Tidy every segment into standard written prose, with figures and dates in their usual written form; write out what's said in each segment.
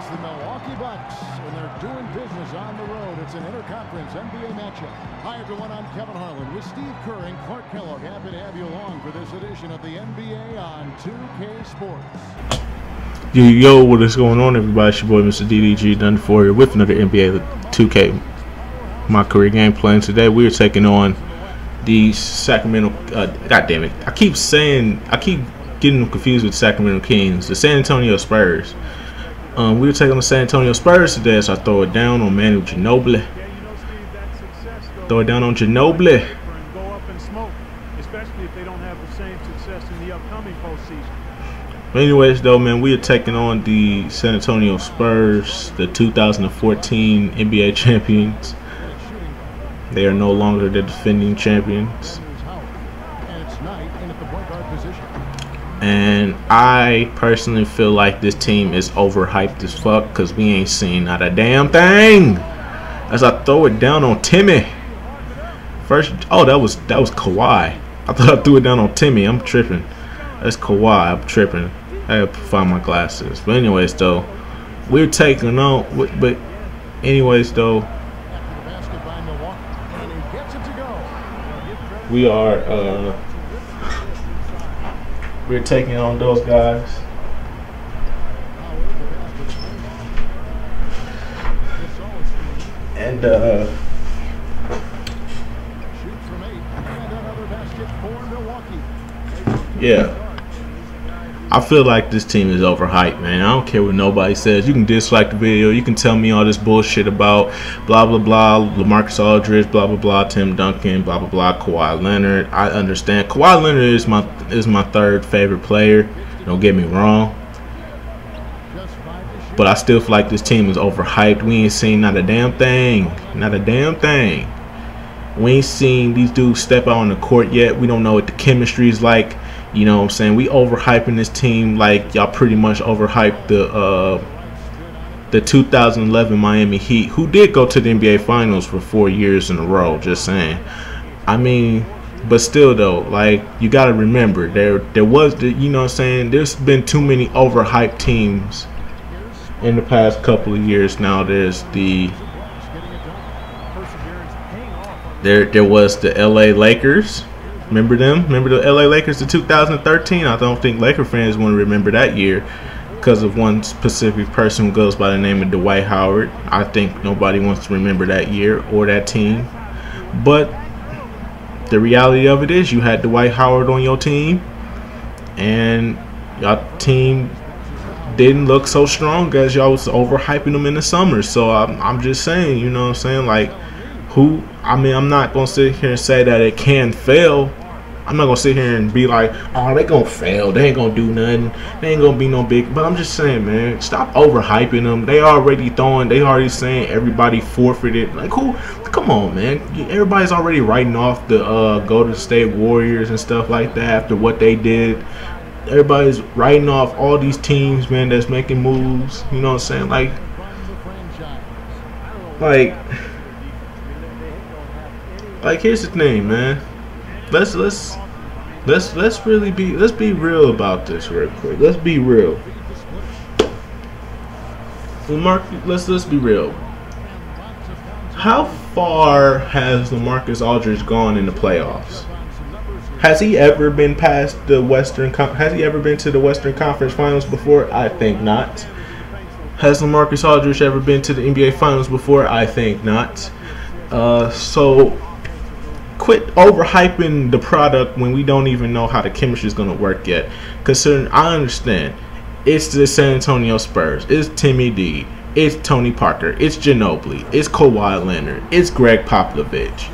It's the Milwaukee Bucks, and they're doing business on the road. It's an interconference NBA matchup. Hi, everyone. I'm Kevin Harlan with Steve Kerr and Clark Kellogg. Happy to have you along for this edition of the NBA on 2K Sports. Yo, what is going on, everybody? It's your boy, Mr. DDG, done for here with another NBA 2K My Career Gameplay. And today we are taking on the Sacramento. God damn it! I keep getting them confused with Sacramento Kings, the San Antonio Spurs. We were taking on the San Antonio Spurs today, so I throw it down on Manu Ginobili. Throw it down on Ginobili. Go up in smoke, especially if they don't have the same success in the upcoming postseason. Anyways, though, man, we are taking on the San Antonio Spurs, the 2014 NBA champions. They are no longer the defending champions. And I personally feel like this team is overhyped as fuck because we ain't seen not a damn thing. As I throw it down on Timmy. First, oh, that was Kawhi. I thought I threw it down on Timmy. I'm tripping. That's Kawhi. I'm tripping. I have to find my glasses. But anyways, though, we're taking on. But anyways, though, we are. We're taking on those guys. And yeah. I feel like this team is overhyped, man. I don't care what nobody says. You can dislike the video. You can tell me all this bullshit about blah, blah, blah, LaMarcus Aldridge, blah, blah, blah, Tim Duncan, blah, blah, blah, Kawhi Leonard. I understand. Kawhi Leonard is my third favorite player. Don't get me wrong. But I still feel like this team is overhyped. We ain't seen not a damn thing. Not a damn thing. We ain't seen these dudes step out on the court yet. We don't know what the chemistry is like. You know what I'm saying? We overhyping this team like y'all pretty much overhyped the 2011 Miami Heat, who did go to the NBA Finals for 4 years in a row. Just saying. I mean, but still though, like you got to remember there was the, you know what I'm saying? There's been too many overhyped teams in the past couple of years. Now there was the LA Lakers. Remember them? Remember the LA Lakers in 2013? I don't think Laker fans want to remember that year because of one specific person who goes by the name of Dwight Howard. I think nobody wants to remember that year or that team. But the reality of it is you had Dwight Howard on your team and your team didn't look so strong as y'all was overhyping them in the summer. So I'm just saying, you know what I'm saying? Like, I'm not going to sit here and say that it can fail. I'm not going to sit here and be like, oh, they going to fail. They ain't going to do nothing. They ain't going to be no big. But I'm just saying, man, stop overhyping them. They already saying everybody forfeited. Like, who? Come on, man. Everybody's already writing off the Golden State Warriors and stuff like that after what they did. Everybody's writing off all these teams, man, that's making moves. You know what I'm saying? Like here's the thing, man. Let's be real about this real quick. Let's be real. Let's be real. How far has LaMarcus Aldridge gone in the playoffs? Has he ever been past the Has he ever been to the Western Conference Finals before? I think not. Has LaMarcus Aldridge ever been to the NBA Finals before? I think not. So quit overhyping the product when we don't even know how the chemistry is going to work yet. Considering, I understand, it's the San Antonio Spurs, it's Timmy D, it's Tony Parker, it's Ginobili, it's Kawhi Leonard, it's Greg Popovich.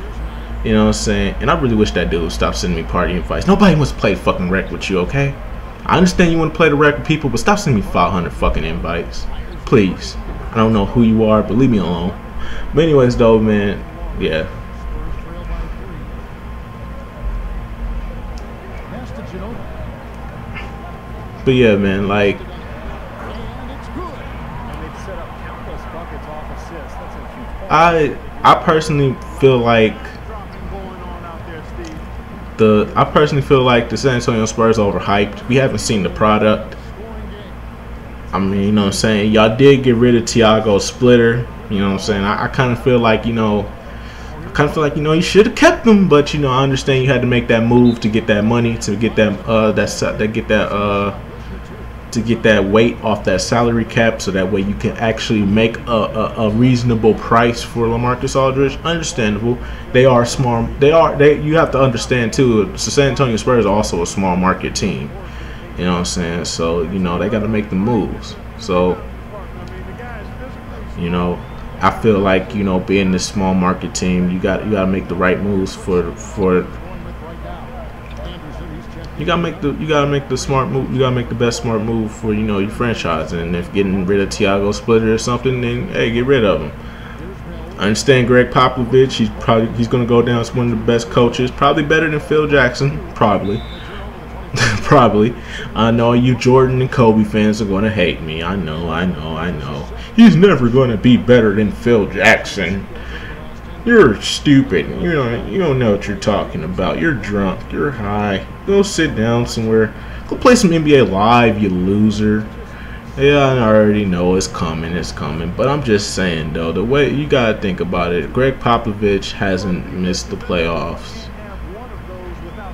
You know what I'm saying? And I really wish that dude would stop sending me party invites. Nobody wants to play fucking rec with you, okay? I understand you want to play the rec with people, but stop sending me 500 fucking invites. Please. I don't know who you are, but leave me alone. But anyways, though, man, yeah. But yeah, man, like, I personally feel like the San Antonio Spurs are overhyped. We haven't seen the product. I mean, you know what I'm saying? Y'all did get rid of Thiago Splitter. You know what I'm saying? I kind of feel like, you know, you should have kept them, but you know, I understand you had to make that move to get that money, to get that to get that weight off that salary cap, so that way you can actually make a reasonable price for LaMarcus Aldridge. Understandable. They are small. You have to understand too. The San Antonio Spurs are also a small market team. You know what I'm saying? So you know they got to make the moves. So you know, I feel like, you know, being this small market team, you got to make the right moves for. You gotta make the smart move. You gotta make the best smart move for, you know, your franchise. And if getting rid of Thiago Splitter or something, then hey, get rid of him. I understand Greg Popovich. He's gonna go down as one of the best coaches. Probably better than Phil Jackson. Probably. Probably. I know you Jordan and Kobe fans are gonna hate me. I know. He's never gonna be better than Phil Jackson. You're stupid. You don't know what you're talking about. You're drunk. You're high. Go sit down somewhere. Go play some NBA Live, you loser. Yeah, I already know it's coming. But I'm just saying, though, the way you gotta think about it, Greg Popovich hasn't missed the playoffs.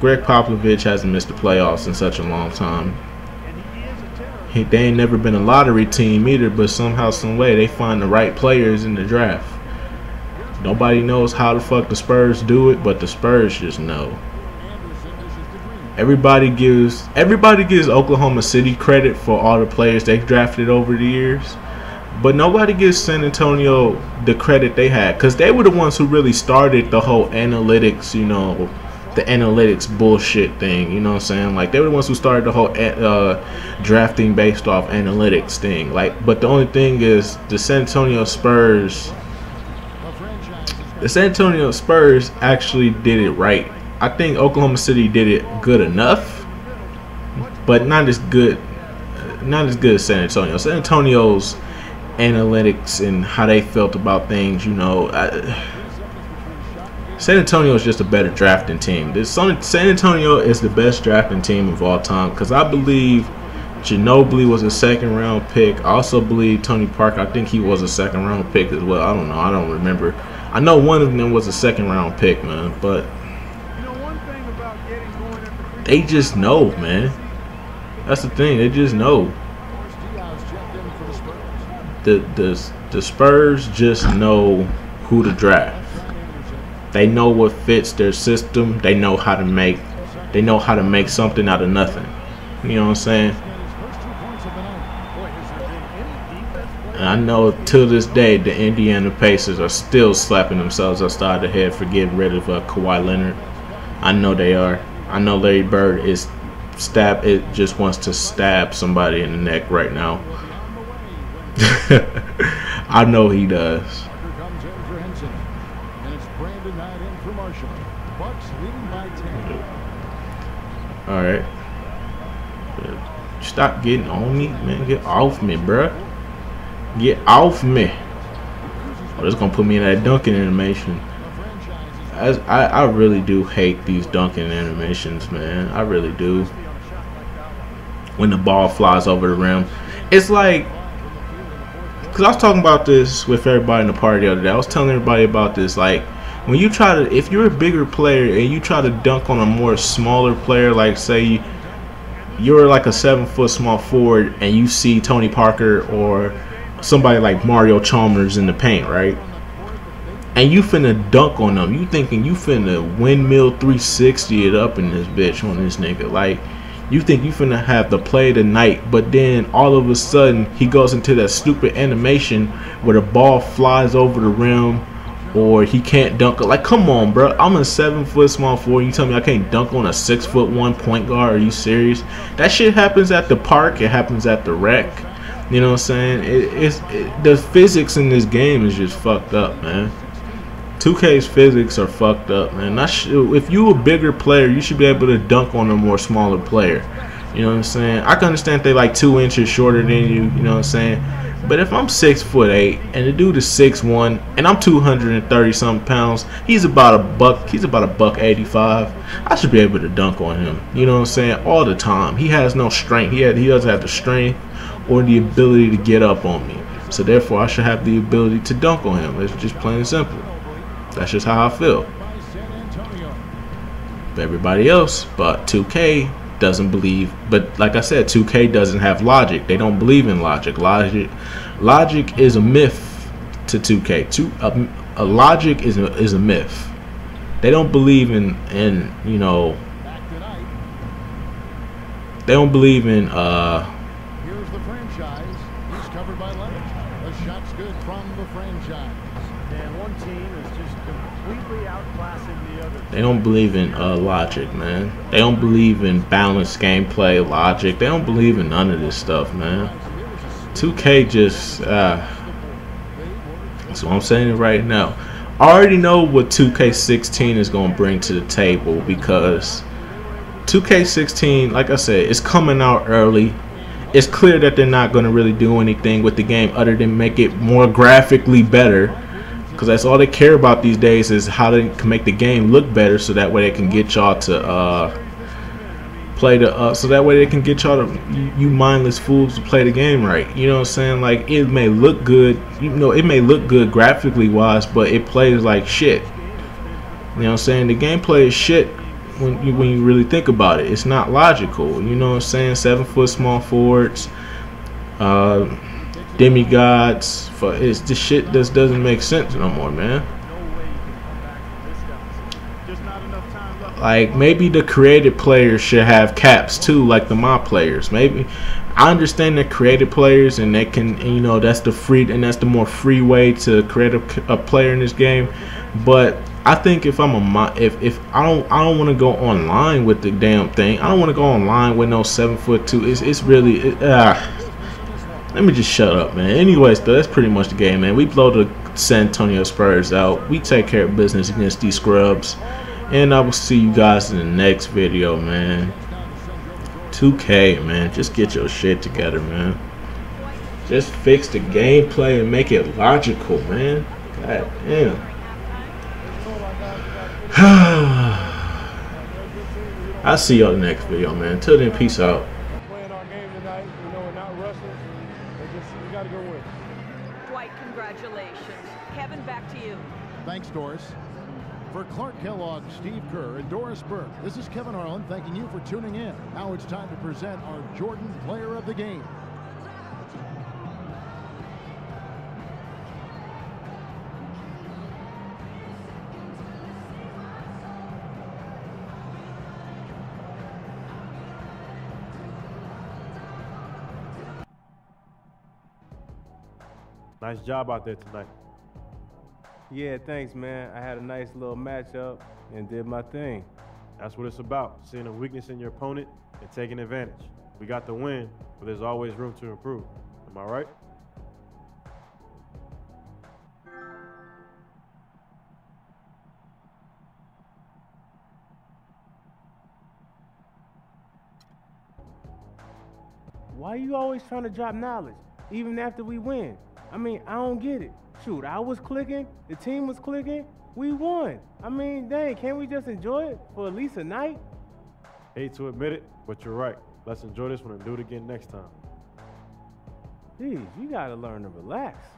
Greg Popovich hasn't missed the playoffs in such a long time. They ain't never been a lottery team either, but somehow, some way, they find the right players in the draft. Nobody knows how the fuck the Spurs do it, but the Spurs just know. Everybody gives Oklahoma City credit for all the players they drafted over the years, but nobody gives San Antonio the credit they had, because they were the ones who really started the whole analytics, you know, the analytics bullshit thing. You know what I'm saying? Like, they were the ones who started the whole drafting based off analytics thing. Like, but the only thing is the San Antonio Spurs actually did it right. I think Oklahoma City did it good enough, but not as good as San Antonio. San Antonio's analytics and how they felt about things, you know, San Antonio is just a better drafting team. San Antonio is the best drafting team of all time, because I believe Ginobili was a second-round pick. I also believe Tony Parker, I think he was a second-round pick as well. I don't know. I don't remember. I know one of them was a second-round pick, man, but they just know, man. That's the thing. They just know. The Spurs just know who to draft. They know what fits their system. They know how to make something out of nothing. You know what I'm saying? And I know to this day the Indiana Pacers are still slapping themselves upside the head for getting rid of Kawhi Leonard. I know they are. I know Larry Bird just wants to stab somebody in the neck right now. I know he does. All right. Stop getting on me, man. Get off me, bruh. Get off me. Oh, that's gonna put me in that dunking animation. I really do hate these dunking animations, man. I really do. When the ball flies over the rim, it's like, because I was talking about this with everybody in the party the other day. I was telling everybody about this. Like, when you try to, if you're a bigger player and you try to dunk on a more smaller player, like say you're like a 7-foot small forward and you see Tony Parker or somebody like Mario Chalmers in the paint, right? And you finna dunk on them. You thinking you finna windmill 360 it up in this bitch on this nigga. Like, you think you finna have the play of the night, but then all of a sudden he goes into that stupid animation where the ball flies over the rim, or he can't dunk. Like, come on, bro. I'm a 7-foot small forward. You tell me I can't dunk on a 6'1" point guard? Are you serious? That shit happens at the park. It happens at the rec. You know what I'm saying? The physics in this game is just fucked up, man. 2K's physics are fucked up, man. If you a bigger player, you should be able to dunk on a more smaller player. You know what I'm saying? I can understand if they like 2 inches shorter than you. You know what I'm saying? But if I'm 6'8" and the dude is 6'1" and I'm 230 something pounds, he's about $185. I should be able to dunk on him. You know what I'm saying? All the time. He has no strength. He doesn't have the strength or the ability to get up on me. So therefore, I should have the ability to dunk on him. It's just plain and simple. That's just how I feel. Everybody else, but 2K doesn't believe. But like I said, 2K doesn't have logic. They don't believe in logic. Logic is a myth to 2K. Logic is a myth. They don't believe in you know. They don't believe in Here's the franchise. He's covered by Leonard. The shot's good from the franchise. And one team is just completely outclassing the other. They don't believe in logic, man. They don't believe in balanced gameplay logic. They don't believe in none of this stuff, man. 2K just that's what I'm saying right now. I already know what 2K16 is going to bring to the table, because 2K16, like I said, it's coming out early. It's clear that they're not going to really do anything with the game other than make it more graphically better, because that's all they care about these days, is how they can make the game look better, so that way they can get y'all to play the so that way they can get y'all to, you mindless fools, to play the game right. You know what I'm saying? Like, it may look good, you know, it may look good graphically wise, but it plays like shit. You know what I'm saying? The gameplay is shit when you really think about it. It's not logical. You know what I'm saying? 7-foot small forwards, demigods. It's this shit just doesn't make sense no more, man. Like, maybe the creative players should have caps too, like the mod players. Maybe I understand they're creative players, and they can, you know, that's the more free way to create a player in this game. But I think if I'm if I don't want to go online with the damn thing. I don't want to go online with no 7'2". It's really let me just shut up, man. Anyways, though, that's pretty much the game, man. We blow the San Antonio Spurs out. We take care of business against these scrubs. And I will see you guys in the next video, man. 2K, man. Just get your shit together, man. Just fix the gameplay and make it logical, man. God damn. I'll see y'all in the next video, man. Until then, peace out. Playing our game tonight, you know, we're not rushing. We got to go win. Dwight, congratulations. Kevin, back to you. Thanks, Doris. For Clark Kellogg, Steve Kerr, and Doris Burke, this is Kevin Harlan thanking you for tuning in. Now it's time to present our Jordan Player of the Game. Nice job out there tonight. Yeah, thanks, man. I had a nice little matchup and did my thing. That's what it's about, seeing a weakness in your opponent and taking advantage. We got the win, but there's always room to improve. Am I right? Why are you always trying to drop knowledge, even after we win? I mean, I don't get it. Shoot, I was clicking, the team was clicking, we won. I mean, dang, can't we just enjoy it for at least a night? Hate to admit it, but you're right. Let's enjoy this one and do it again next time. Geez, you gotta learn to relax.